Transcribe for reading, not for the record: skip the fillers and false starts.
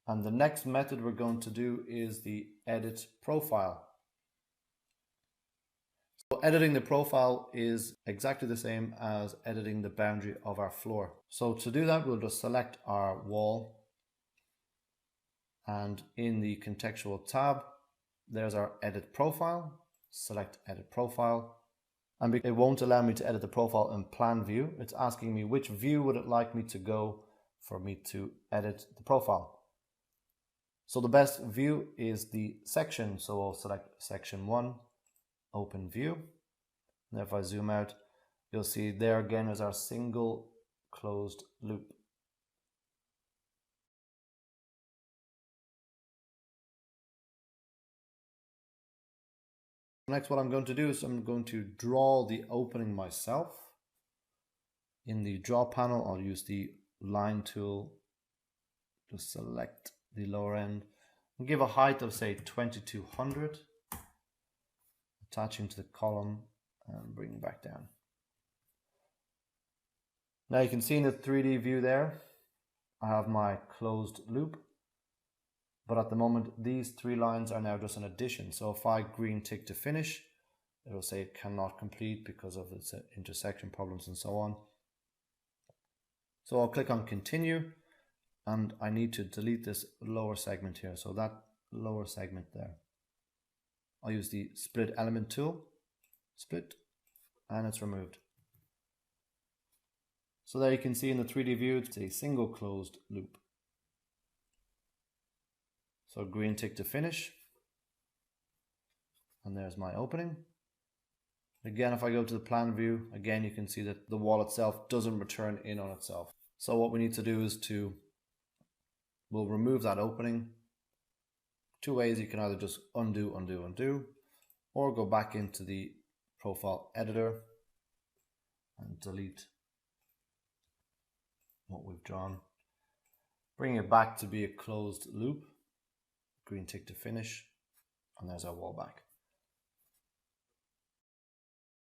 And the next method we're going to do is the edit profile. So editing the profile is exactly the same as editing the boundary of our floor. So to do that, we'll just select our wall, and in the contextual tab, there's our edit profile. Select edit profile, and it won't allow me to edit the profile in plan view. It's asking me which view would it like me to go for me to edit the profile. So the best view is the section. So I'll select section 1, open view. And if I zoom out, you'll see there again is our single closed loop. Next, what I'm going to do is I'm going to draw the opening myself. In the draw panel, I'll use the line tool to select the lower end and give a height of say 2200, attaching to the column and bring back down. Now you can see in the 3D view there, I have my closed loop, but at the moment these 3 lines are now just an addition. So if I green tick to finish, it'll say it cannot complete because of its intersection problems and so on. So I'll click on continue, and I need to delete this lower segment here. So that lower segment there, I'll use the split element tool, split, and it's removed. So there you can see in the 3D view, it's a single closed loop. So green tick to finish, and there's my opening. Again, if I go to the plan view, again, you can see that the wall itself doesn't return in on itself. So what we need to do is we'll remove that opening. 2 ways: you can either just undo, undo, undo, or go back into the profile editor and delete what we've drawn. Bring it back to be a closed loop. Green tick to finish, and there's our wall back.